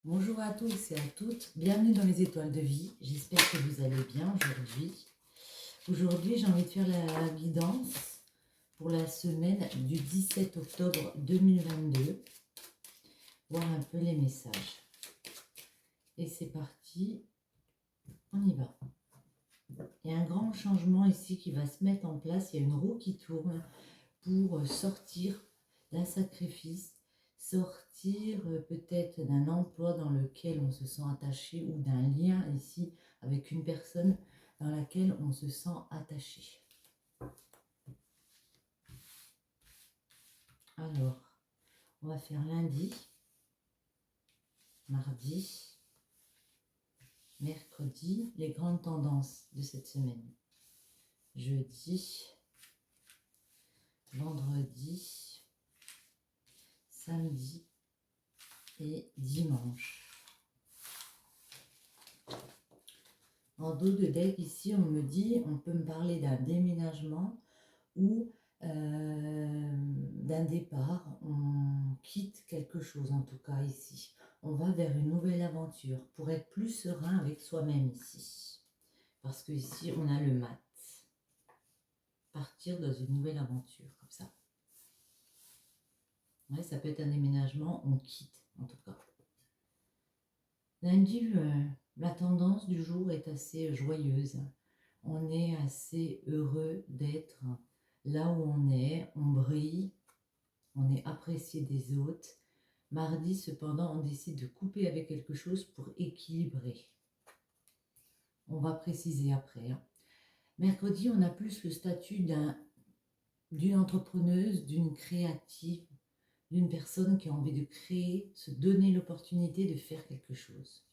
Bonjour à tous et à toutes, bienvenue dans les étoiles de vie, j'espère que vous allez bien aujourd'hui. Aujourd'hui j'ai envie de faire la guidance pour la semaine du 17 octobre 2022, voir un peu les messages. Et c'est parti, on y va. Il y a un grand changement ici qui va se mettre en place, il y a une roue qui tourne pour sortir d'un sacrifice, sortir peut-être d'un emploi dans lequel on se sent attaché ou d'un lien ici avec une personne dans laquelle on se sent attaché. Alors, on va faire lundi, mardi, mercredi, les grandes tendances de cette semaine. Jeudi, vendredi, samedi et dimanche. En dos de deck, ici, on me dit, on peut me parler d'un déménagement ou d'un départ. On quitte quelque chose, en tout cas, ici. On va vers une nouvelle aventure pour être plus serein avec soi-même ici. Parce que ici, on a le mat. Partir dans une nouvelle aventure, comme ça. Ouais, ça peut être un déménagement, on quitte, en tout cas. Lundi, la tendance du jour est assez joyeuse. On est assez heureux d'être là où on brille, on est apprécié des autres. Mardi, cependant, on décide de couper avec quelque chose pour équilibrer. On va préciser après. Mercredi, on a plus le statut d'une entrepreneuse, d'une créative, d'une personne qui a envie de créer, se donner l'opportunité de faire quelque chose.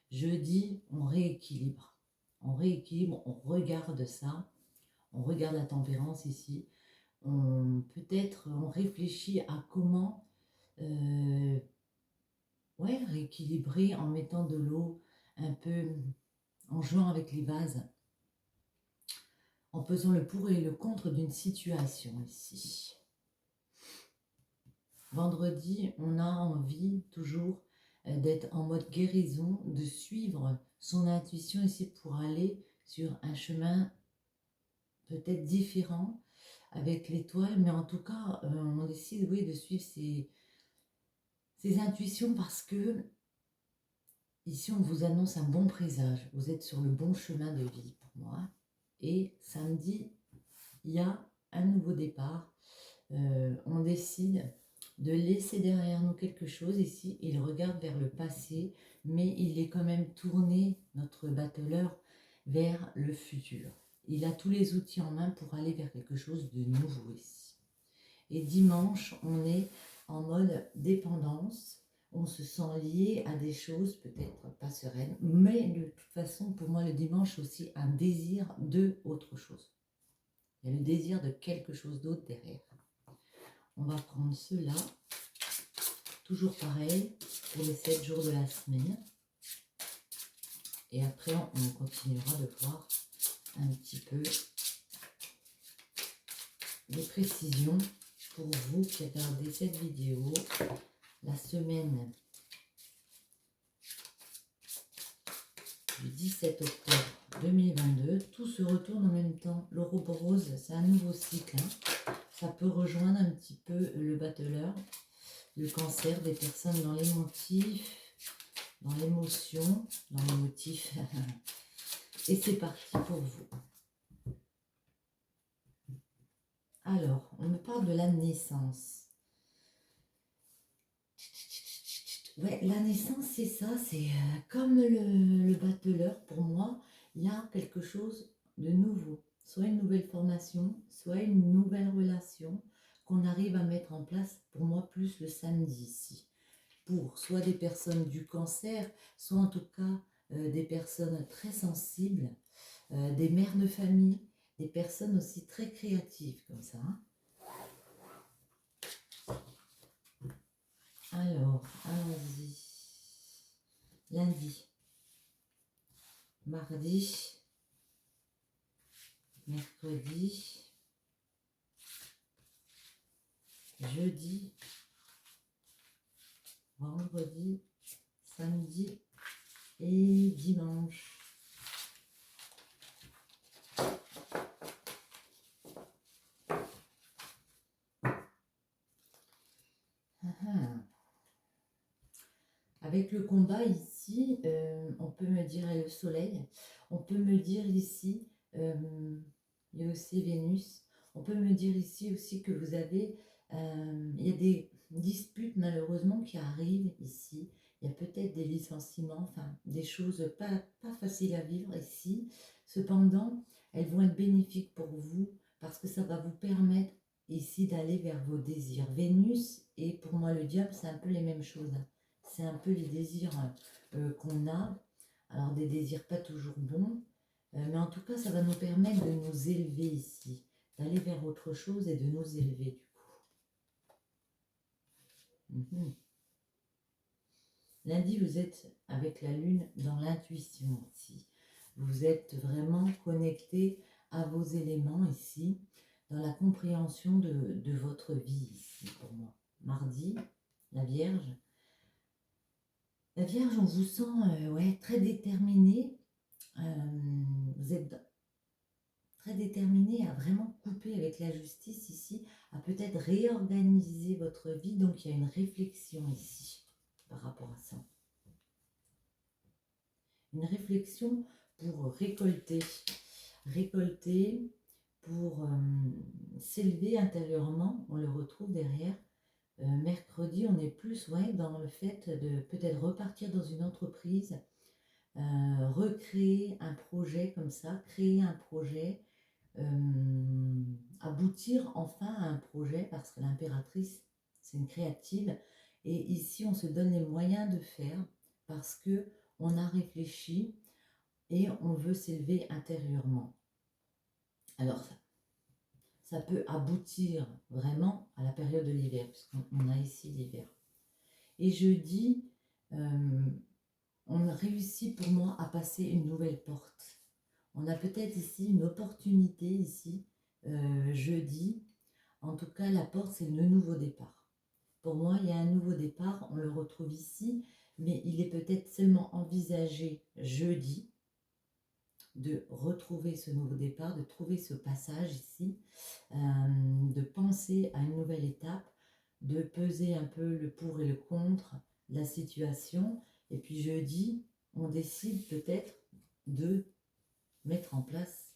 Jeudi, on rééquilibre. On rééquilibre, on regarde ça, on regarde la tempérance ici. Peut-être on réfléchit à comment rééquilibrer en mettant de l'eau un peu, en jouant avec les vases, en pesant le pour et le contre d'une situation ici. Vendredi, on a envie toujours d'être en mode guérison, de suivre son intuition ici pour aller sur un chemin peut-être différent avec l'étoile, mais en tout cas, on décide de suivre ses intuitions parce que ici, on vous annonce un bon présage. Vous êtes sur le bon chemin de vie pour moi. Et samedi, il y a un nouveau départ. On décide de laisser derrière nous quelque chose ici. Il regarde vers le passé, mais il est quand même tourné, notre battleur, vers le futur. Il a tous les outils en main pour aller vers quelque chose de nouveau ici. Et dimanche, on est en mode dépendance. On se sent lié à des choses peut-être pas sereines. Mais de toute façon, pour moi, le dimanche, aussi un désir de autre chose. Il y a le désir de quelque chose d'autre derrière. On va prendre cela. Toujours pareil pour les 7 jours de la semaine. Et après, on continuera de voir un petit peu les précisions pour vous qui regardez cette vidéo. La semaine du 17 octobre 2022, tout se retourne en même temps. L'Ouroboros, c'est un nouveau cycle. Ça peut rejoindre un petit peu le battleur, le cancer, des personnes dans l'émotif, dans l'émotion, dans les motifs. Et c'est parti pour vous. Alors, on me parle de la naissance. Ouais, la naissance, c'est ça, c'est comme le battleur, pour moi, il y a quelque chose de nouveau. Soit une nouvelle formation, soit une nouvelle relation qu'on arrive à mettre en place, pour moi, plus le samedi ici. Pour soit des personnes du cancer, soit en tout cas des personnes très sensibles, des mères de famille, des personnes aussi très créatives comme ça. Alors, allons-y. Lundi, mardi, mercredi, jeudi, vendredi, samedi dimanche. Avec le combat ici, on peut me dire, et le soleil, on peut me dire ici, il y a aussi Vénus, on peut me dire ici aussi que vous avez, il y a des disputes malheureusement qui arrivent ici, il y a peut-être des licenciements, enfin des choses pas faciles à vivre ici, cependant elles vont être bénéfiques pour vous parce que ça va vous permettre ici d'aller vers vos désirs. Vénus et pour moi le diable, c'est un peu les mêmes choses. C'est un peu les désirs qu'on a. Alors des désirs pas toujours bons, mais en tout cas ça va nous permettre de nous élever ici, d'aller vers autre chose et de nous élever du coup. Lundi, vous êtes avec la lune dans l'intuition ici. Vous êtes vraiment connecté à vos éléments ici, dans la compréhension de votre vie ici pour moi. Mardi, la Vierge. La Vierge, on vous sent ouais, très déterminé. Vous êtes très déterminé à vraiment couper avec la justice ici, à peut-être réorganiser votre vie. Donc il y a une réflexion ici par rapport à ça. Une réflexion pour récolter, pour s'élever intérieurement. On le retrouve derrière. Mercredi, on est plus ouais, dans le fait de peut-être repartir dans une entreprise, recréer un projet comme ça, créer un projet, aboutir enfin à un projet, parce que l'impératrice, c'est une créative, et ici on se donne les moyens de faire, parce que on a réfléchi et on veut s'élever intérieurement. Alors ça peut aboutir vraiment à la période de l'hiver, puisqu'on a ici l'hiver. Et jeudi, on a réussi pour moi à passer une nouvelle porte. On a peut-être ici une opportunité ici, jeudi. En tout cas, la porte, c'est le nouveau départ. Pour moi, il y a un nouveau départ, on le retrouve ici, mais il est peut-être seulement envisagé jeudi de retrouver ce nouveau départ, de trouver ce passage ici, de penser à une nouvelle étape, de peser un peu le pour et le contre de la situation. Et puis jeudi, on décide peut-être de mettre en place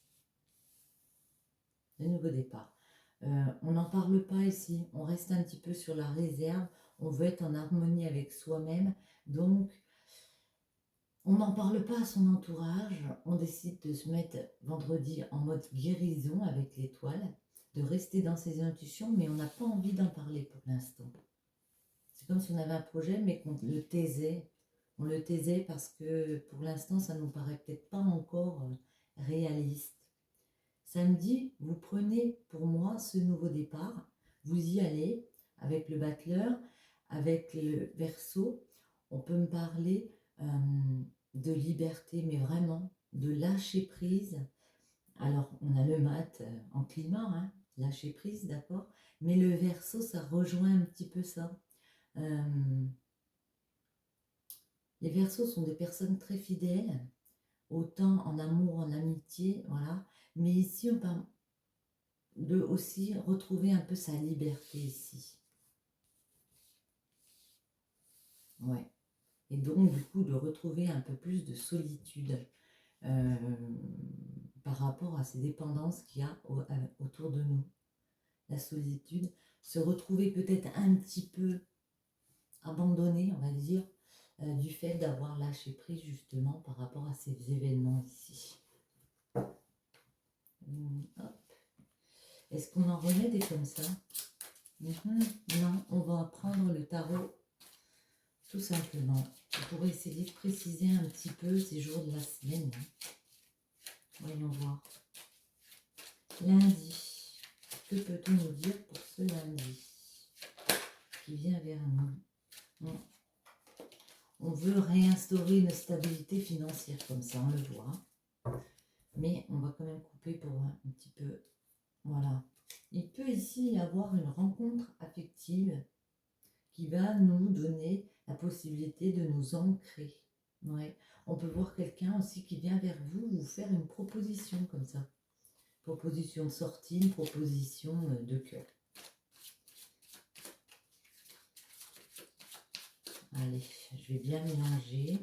le nouveau départ. On n'en parle pas ici, on reste un petit peu sur la réserve, on veut être en harmonie avec soi-même, donc on n'en parle pas à son entourage, on décide de se mettre vendredi en mode guérison avec l'étoile, de rester dans ses intuitions, mais on n'a pas envie d'en parler pour l'instant. C'est comme si on avait un projet, mais qu'on le taisait. On le taisait parce que pour l'instant, ça ne nous paraît peut-être pas encore réaliste. Samedi, vous prenez pour moi ce nouveau départ, vous y allez avec le battleur, avec le Verseau. On peut me parler de liberté, mais vraiment de lâcher prise. Alors, on a le mat en climat, hein, lâcher prise, d'accord, mais le Verseau, ça rejoint un petit peu ça. Les Verseaux sont des personnes très fidèles, autant en amour, en amitié, voilà. Mais ici, on parle de aussi retrouver un peu sa liberté ici. Ouais. Et donc, du coup, de retrouver un peu plus de solitude par rapport à ces dépendances qu'il y a autour de nous. La solitude, se retrouver peut-être un petit peu abandonné, on va dire, du fait d'avoir lâché prise justement par rapport à ces événements ici. Est-ce qu'on en remet des comme ça? Non, on va prendre le tarot tout simplement pour essayer de préciser un petit peu ces jours de la semaine. Voyons voir. Lundi, que peut-on nous dire pour ce lundi qui vient vers nous? On veut réinstaurer une stabilité financière comme ça, on le voit. Mais on va quand même couper pour un petit peu. Voilà. Il peut ici y avoir une rencontre affective qui va nous donner la possibilité de nous ancrer. Ouais. On peut voir quelqu'un aussi qui vient vers vous vous faire une proposition comme ça. Proposition de sortie, une proposition de cœur. Allez, je vais bien mélanger.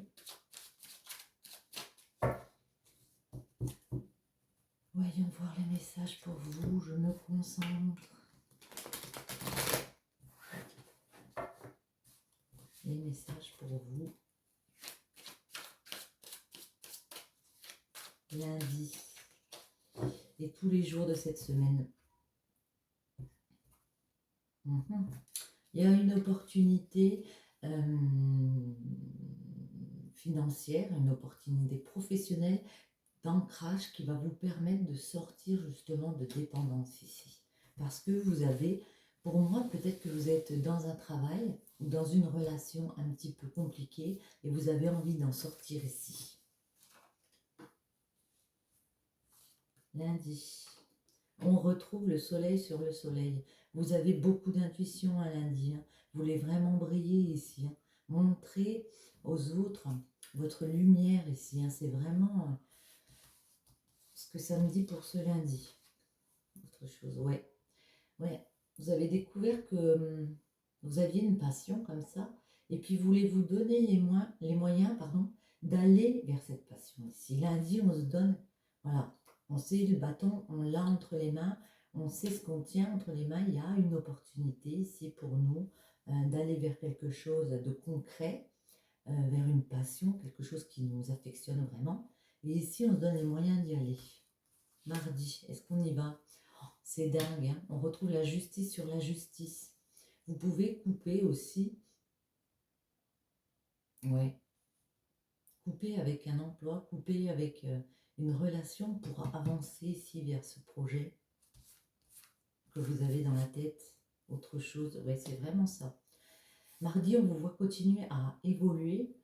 Voyons voir les messages pour vous, je me concentre. Les messages pour vous. Lundi. Et tous les jours de cette semaine. Il y a une opportunité financière, une opportunité professionnelle d'ancrage qui va vous permettre de sortir justement de dépendance ici. Parce que vous avez, pour moi, peut-être que vous êtes dans un travail ou dans une relation un petit peu compliquée et vous avez envie d'en sortir ici. Lundi. On retrouve le soleil sur le soleil. Vous avez beaucoup d'intuition à lundi. Hein. Vous voulez vraiment briller ici. Hein. Montrez aux autres votre lumière ici. Hein. C'est vraiment ce que ça me dit pour ce lundi. Autre chose, ouais. Ouais. Vous avez découvert que vous aviez une passion comme ça. Et puis vous voulez vous donner les moyens d'aller vers cette passion ici. Lundi, on se donne, voilà, on sait le bâton, on l'a entre les mains, on sait ce qu'on tient entre les mains. Il y a une opportunité ici pour nous d'aller vers quelque chose de concret, vers une passion, quelque chose qui nous affectionne vraiment. Et ici, on se donne les moyens d'y aller. Mardi, est-ce qu'on y va? C'est dingue, hein. On retrouve la justice sur la justice. Vous pouvez couper aussi, ouais, couper avec un emploi, couper avec une relation pour avancer ici vers ce projet que vous avez dans la tête. Autre chose, ouais, c'est vraiment ça. Mardi, on vous voit continuer à évoluer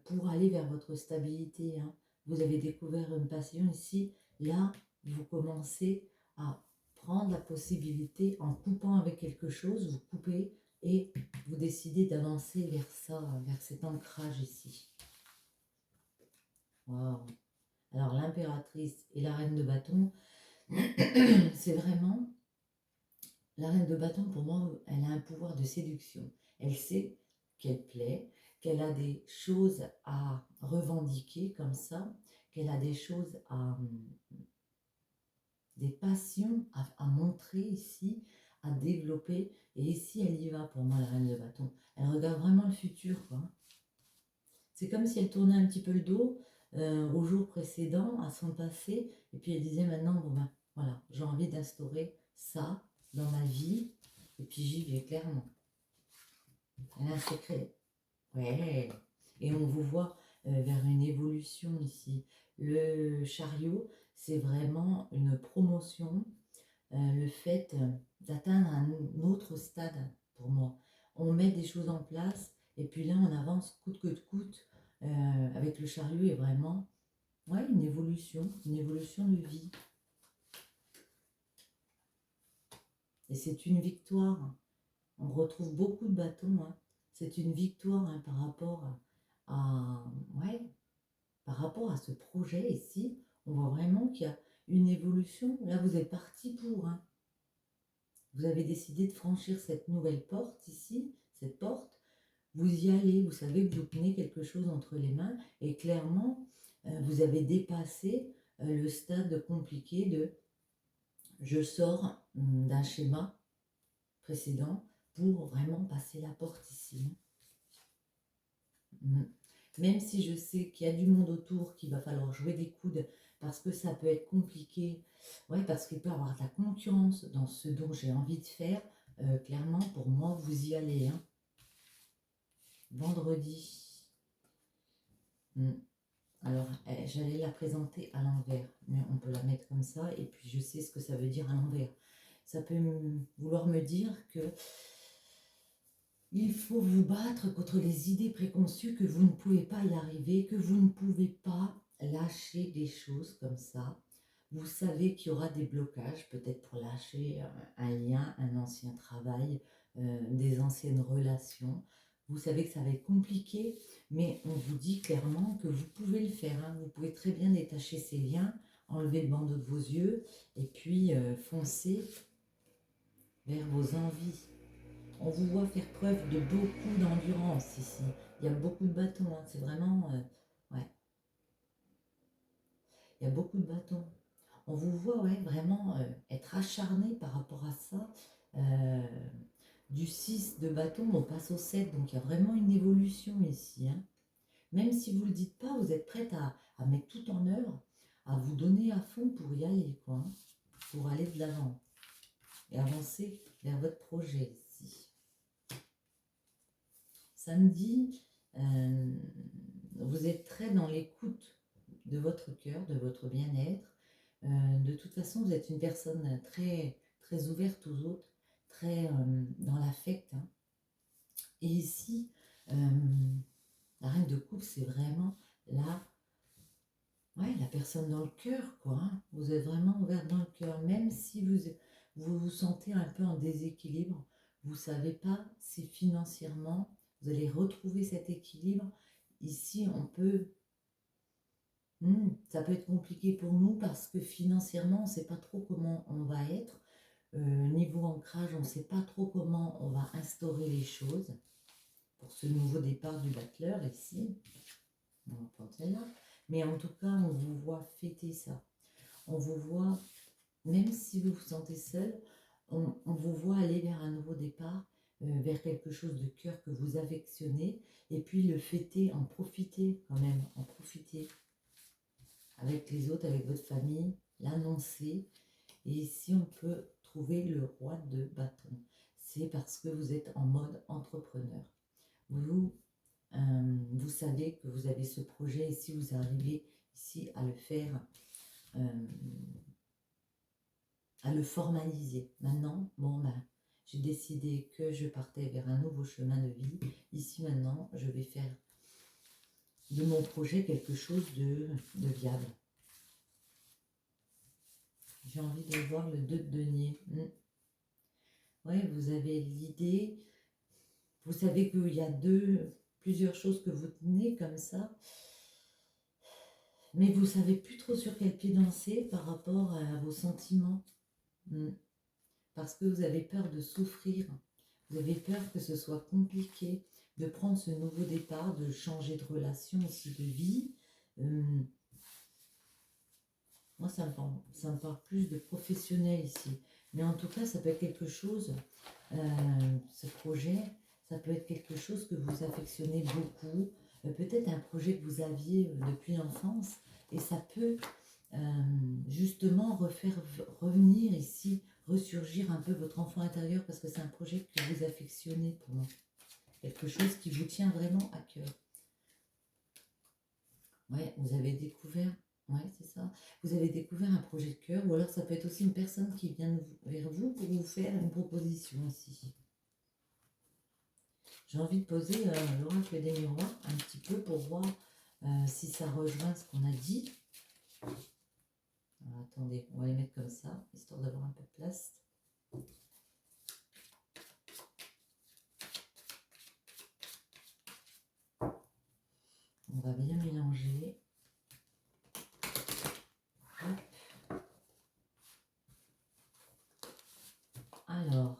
pour aller vers votre stabilité. Hein. Vous avez découvert une passion ici. Là, vous commencez à prendre la possibilité, en coupant avec quelque chose, vous coupez et vous décidez d'avancer vers ça, vers cet ancrage ici. Waouh! Alors l'impératrice et la reine de bâton, c'est vraiment... La reine de bâton, pour moi, elle a un pouvoir de séduction. Elle sait qu'elle plaît, qu'elle a des choses à revendiquer comme ça, qu'elle a des choses à... des passions à montrer ici, à développer. Et ici, elle y va pour moi, la reine de bâton. Elle regarde vraiment le futur, quoi. C'est comme si elle tournait un petit peu le dos au jour précédent, à son passé, et puis elle disait maintenant, bon ben voilà, j'ai envie d'instaurer ça dans ma vie, et puis j'y vais clairement. Elle a un secret. Ouais. Et on vous voit vers une évolution ici. Le chariot, c'est vraiment une promotion, le fait d'atteindre un autre stade pour moi. On met des choses en place, et puis là, on avance coûte que coûte. Avec le chariot est vraiment ouais, une évolution de vie. Et c'est une victoire. On retrouve beaucoup de bâtons. Hein. C'est une victoire hein, ouais, par rapport à ce projet ici. On voit vraiment qu'il y a une évolution. Là, vous êtes parti pour. Hein. Vous avez décidé de franchir cette nouvelle porte ici, cette porte. Vous y allez, vous savez que vous tenez quelque chose entre les mains et clairement, vous avez dépassé le stade compliqué de je sors d'un schéma précédent pour vraiment passer la porte ici. Même si je sais qu'il y a du monde autour, qu'il va falloir jouer des coudes parce que ça peut être compliqué, ouais, parce qu'il peut y avoir de la concurrence dans ce dont j'ai envie de faire, clairement, pour moi, vous y allez. Hein. Vendredi. Alors, j'allais la présenter à l'envers, mais on peut la mettre comme ça, et puis je sais ce que ça veut dire à l'envers. Ça peut vouloir me dire que il faut vous battre contre les idées préconçues que vous ne pouvez pas y arriver, que vous ne pouvez pas lâcher des choses comme ça. Vous savez qu'il y aura des blocages, peut-être pour lâcher un lien, un ancien travail, des anciennes relations. Vous savez que ça va être compliqué, mais on vous dit clairement que vous pouvez le faire. Hein. Vous pouvez très bien détacher ces liens, enlever le bandeau de vos yeux et puis foncer vers vos envies. On vous voit faire preuve de beaucoup d'endurance ici. Il y a beaucoup de bâtons, hein. C'est vraiment... ouais, il y a beaucoup de bâtons. On vous voit ouais, vraiment être acharné par rapport à ça. Du 6 de bâton, on passe au 7, donc il y a vraiment une évolution ici. Hein. Même si vous ne le dites pas, vous êtes prête à mettre tout en œuvre, à vous donner à fond pour y aller, quoi, hein, pour aller de l'avant et avancer vers votre projet ici. Samedi, vous êtes très dans l'écoute de votre cœur, de votre bien-être. De toute façon, vous êtes une personne très, très ouverte aux autres, très dans l'affect. Hein. Et ici, la reine de coupe, c'est vraiment la personne dans le cœur, quoi. Hein. Vous êtes vraiment ouverte dans le cœur, même si vous sentez un peu en déséquilibre. Vous ne savez pas si financièrement, vous allez retrouver cet équilibre. Ici, ça peut être compliqué pour nous parce que financièrement, on ne sait pas trop comment on va être. Niveau ancrage, on ne sait pas trop comment on va instaurer les choses pour ce nouveau départ du battleur ici. On va prendre celle-là. Mais en tout cas, on vous voit fêter ça. On vous voit, même si vous vous sentez seul, on vous voit aller vers un nouveau départ, vers quelque chose de cœur que vous affectionnez, et puis le fêter, en profiter quand même, en profiter avec les autres, avec votre famille, l'annoncer. Et ici, on peut trouver le roi de bâton. C'est parce que vous êtes en mode entrepreneur. Vous savez que vous avez ce projet et si vous arrivez ici à le faire, à le formaliser. Maintenant, j'ai décidé que je partais vers un nouveau chemin de vie. Ici, maintenant, je vais faire de mon projet quelque chose de viable. J'ai envie de voir le 2 de denier. Oui, vous avez l'idée. Vous savez qu'il y a plusieurs choses que vous tenez comme ça. Mais vous ne savez plus trop sur quel pied danser par rapport à vos sentiments. Parce que vous avez peur de souffrir. Vous avez peur que ce soit compliqué de prendre ce nouveau départ, de changer de relation aussi, de vie. Moi, ça me parle plus de professionnel ici. Mais en tout cas, ça peut être quelque chose, ce projet, ça peut être quelque chose que vous affectionnez beaucoup. Peut-être un projet que vous aviez depuis l'enfance. Et ça peut justement refaire revenir ici, ressurgir un peu votre enfant intérieur parce que c'est un projet que vous affectionnez pour moi. Quelque chose qui vous tient vraiment à cœur. Ouais, vous avez découvert, ouais, c'est ça. Vous avez découvert un projet de cœur ou alors ça peut être aussi une personne qui vient vers vous pour vous faire une proposition ici. J'ai envie de poser l'oracle des miroirs un petit peu pour voir si ça rejoint ce qu'on a dit. Alors, attendez, on va les mettre comme ça, histoire d'avoir un peu de place. On va bien mélanger. Hop. Alors,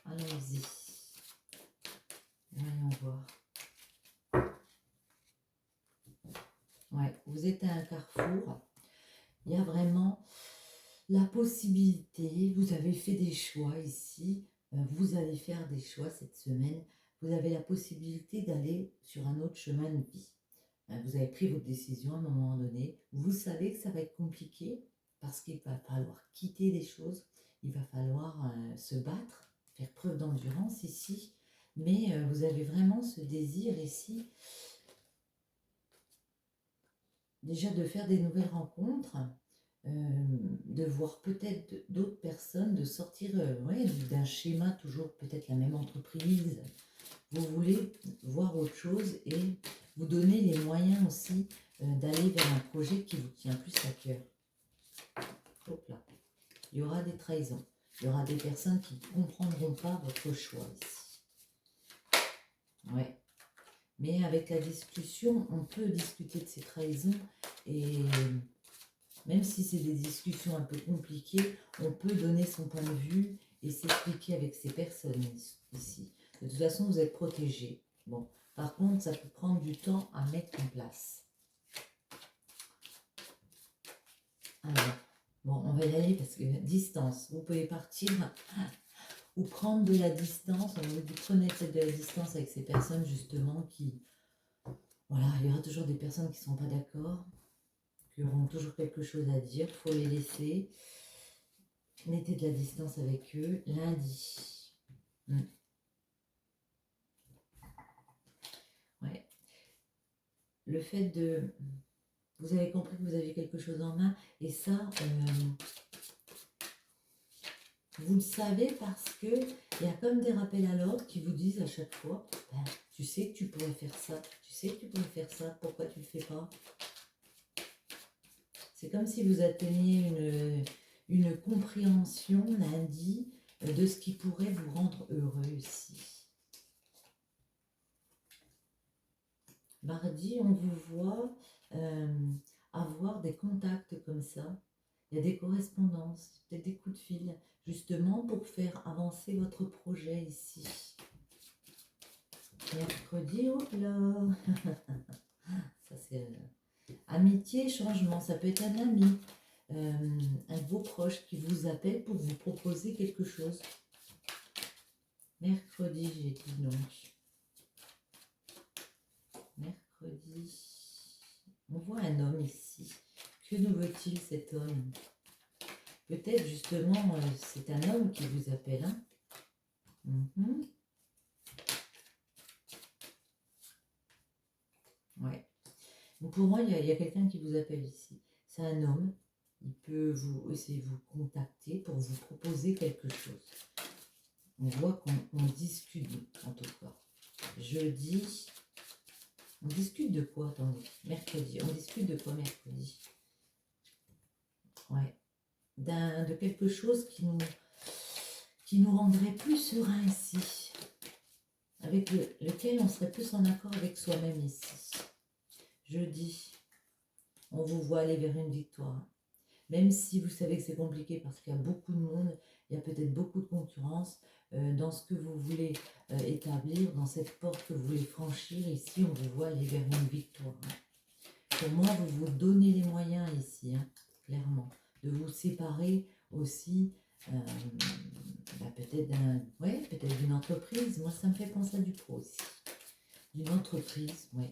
allons-y. Voyons voir. Ouais, vous êtes à un carrefour. Il y a vraiment la possibilité, vous avez fait des choix ici, vous allez faire des choix cette semaine, vous avez la possibilité d'aller sur un autre chemin de vie. Vous avez pris votre décision à un moment donné, vous savez que ça va être compliqué parce qu'il va falloir quitter des choses, il va falloir se battre, faire preuve d'endurance ici, mais vous avez vraiment ce désir ici, déjà de faire des nouvelles rencontres, de voir peut-être d'autres personnes, de sortir d'un schéma, toujours peut-être la même entreprise. Vous voulez voir autre chose et vous donner les moyens aussi d'aller vers un projet qui vous tient plus à cœur. Hop là. Il y aura des trahisons. Il y aura des personnes qui ne comprendront pas votre choix ici. Ouais. Mais avec la discussion, on peut discuter de ces trahisons et même si c'est des discussions un peu compliquées, on peut donner son point de vue et s'expliquer avec ces personnes ici. De toute façon, vous êtes protégés. Bon, par contre, ça peut prendre du temps à mettre en place. Alors, bon, on va y aller parce que distance, vous pouvez partir ou prendre de la distance. Vous prenez peut-être de la distance avec ces personnes justement qui... Voilà, il y aura toujours des personnes qui ne sont pas d'accord, qui auront toujours quelque chose à dire, il faut les laisser. Mettez de la distance avec eux. Lundi. Ouais. Le fait de... Vous avez compris que vous avez quelque chose en main et ça... vous le savez parce que il y a comme des rappels à l'ordre qui vous disent à chaque fois, ben, tu sais que tu pourrais faire ça, tu sais que tu pourrais faire ça, pourquoi tu ne le fais pas? C'est comme si vous atteigniez une compréhension lundi de ce qui pourrait vous rendre heureux ici. Mardi, on vous voit avoir des contacts comme ça. Il y a des correspondances, peut-être des coups de fil, justement pour faire avancer votre projet ici. Mercredi, hop là. Ça c'est amitié, changement. Ça peut être un ami, un de vos proches qui vous appelle pour vous proposer quelque chose. Mercredi, j'ai dit donc. Mercredi. On voit un homme ici. Que nous veut-il cet homme? Peut-être justement, c'est un homme qui vous appelle. Hein. Ouais. Donc pour moi, il y a quelqu'un qui vous appelle ici. C'est un homme. Il peut essayer de vous contacter pour vous proposer quelque chose. On voit qu'on discute, en tout cas. Jeudi, on discute de quoi? Attendez, mercredi. On discute de quoi mercredi? Ouais. De quelque chose qui nous rendrait plus serein ici. Avec lequel on serait plus en accord avec soi-même ici. Jeudi, on vous voit aller vers une victoire. Même si vous savez que c'est compliqué parce qu'il y a beaucoup de monde, il y a peut-être beaucoup de concurrence dans ce que vous voulez établir, dans cette porte que vous voulez franchir. Ici, on vous voit aller vers une victoire. Pour moi, vous vous donnez les moyens ici, clairement, de vous séparer aussi peut-être d'une entreprise. Moi, ça me fait penser à du pro aussi. D'une entreprise, oui.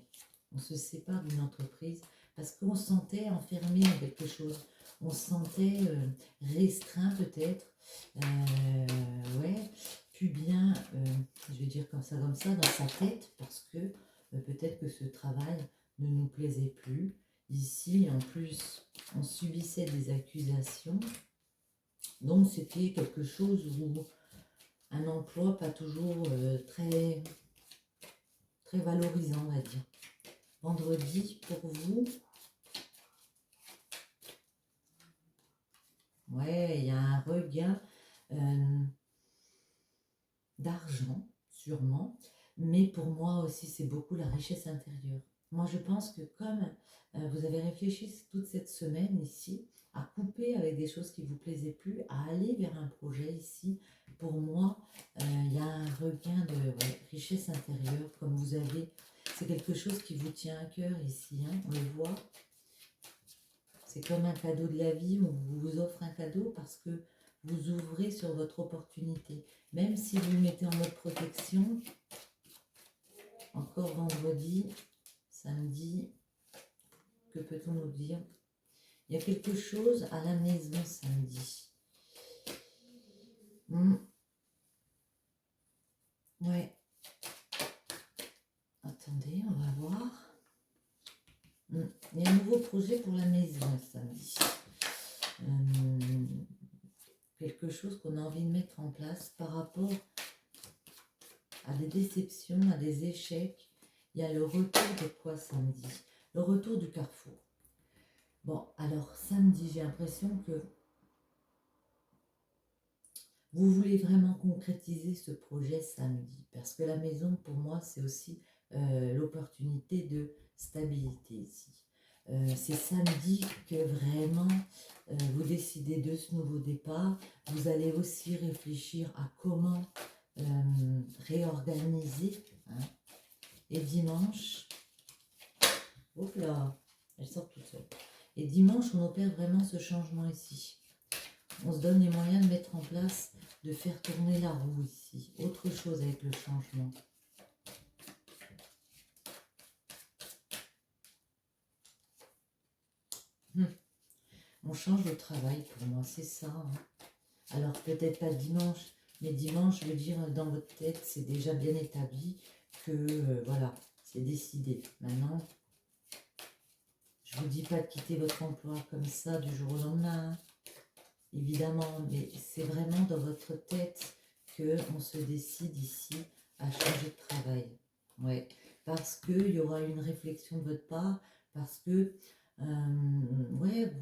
On se sépare d'une entreprise parce qu'on se sentait enfermé dans quelque chose. On se sentait restreint peut-être, plus bien, je vais dire comme ça, dans sa tête, parce que peut-être que ce travail ne nous plaisait plus. Ici, en plus, on subissait des accusations. Donc, c'était quelque chose où un emploi pas toujours très, très valorisant, on va dire. Vendredi, pour vous, ouais, il y a un regain d'argent, sûrement, mais pour moi aussi, c'est beaucoup la richesse intérieure. Moi, je pense que comme vous avez réfléchi toute cette semaine ici, à couper avec des choses qui ne vous plaisaient plus, à aller vers un projet ici, pour moi, il y a un regain de richesse intérieure, comme vous avez, c'est quelque chose qui vous tient à cœur ici, on le voit. C'est comme un cadeau de la vie, on vous offre un cadeau parce que vous ouvrez sur votre opportunité. Même si vous mettez en mode protection, encore vendredi, samedi, que peut-on nous dire? Il y a quelque chose à la maison samedi. Ouais. Attendez, on va voir. Il y a un nouveau projet pour la maison samedi. Quelque chose qu'on a envie de mettre en place par rapport à des déceptions, à des échecs. Il y a le retour de quoi samedi? Le retour du carrefour. Bon, alors samedi, j'ai l'impression que vous voulez vraiment concrétiser ce projet samedi. Parce que la maison, pour moi, c'est aussi l'opportunité de stabilité ici. C'est samedi que vraiment vous décidez de ce nouveau départ. Vous allez aussi réfléchir à comment réorganiser. Hein. Et dimanche, hop là, elle sort toute seule. Et dimanche, on opère vraiment ce changement ici. On se donne les moyens de mettre en place, de faire tourner la roue ici. Autre chose avec le changement. On change de travail pour moi, c'est ça. Hein. Alors peut-être pas dimanche, mais dimanche, je veux dire, dans votre tête, c'est déjà bien établi que, voilà, c'est décidé. Maintenant, je ne vous dis pas de quitter votre emploi comme ça du jour au lendemain, hein, évidemment, mais c'est vraiment dans votre tête qu'on se décide ici à changer de travail. Ouais, parce qu'il y aura une réflexion de votre part, parce que, ouais,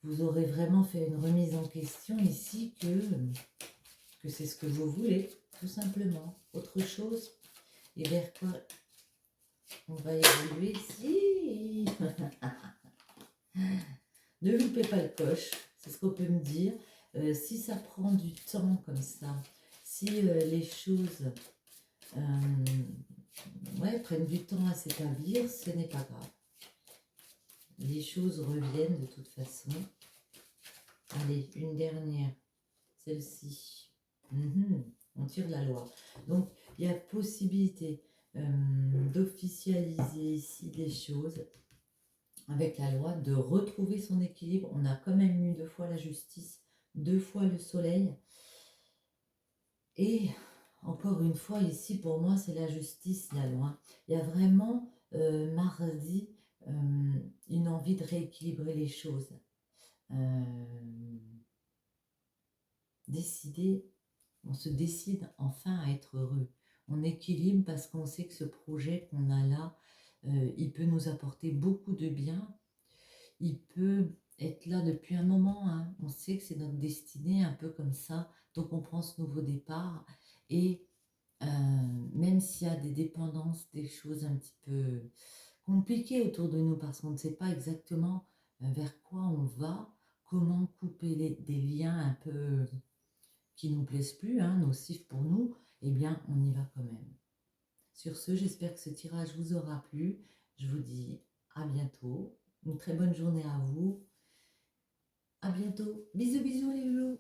vous aurez vraiment fait une remise en question ici que c'est ce que vous voulez, tout simplement. Autre chose, et vers quoi on va évoluer ici. Ne loupez pas le coche, c'est ce qu'on peut me dire. Si ça prend du temps comme ça, si les choses ouais, prennent du temps à s'établir, ce n'est pas grave. Les choses reviennent de toute façon. Allez, une dernière, celle-ci. On tire la loi. Donc, il y a possibilité d'officialiser ici des choses avec la loi, de retrouver son équilibre. On a quand même eu 2 fois la justice, 2 fois le soleil. Et encore une fois, ici, pour moi, c'est la justice, la loi. Il y a vraiment, mardi, une envie de rééquilibrer les choses. Décider, on se décide enfin à être heureux. On équilibre parce qu'on sait que ce projet qu'on a là, il peut nous apporter beaucoup de bien. Il peut être là depuis un moment. Hein. On sait que c'est notre destinée, un peu comme ça. Donc on prend ce nouveau départ. Et même s'il y a des dépendances, des choses un petit peu compliquées autour de nous, parce qu'on ne sait pas exactement vers quoi on va, comment couper des liens un peu qui ne nous plaisent plus, hein, nocifs pour nous, eh bien on y va quand même. Sur ce, j'espère que ce tirage vous aura plu. Je vous dis à bientôt. Une très bonne journée à vous. À bientôt. Bisous, bisous les loulous.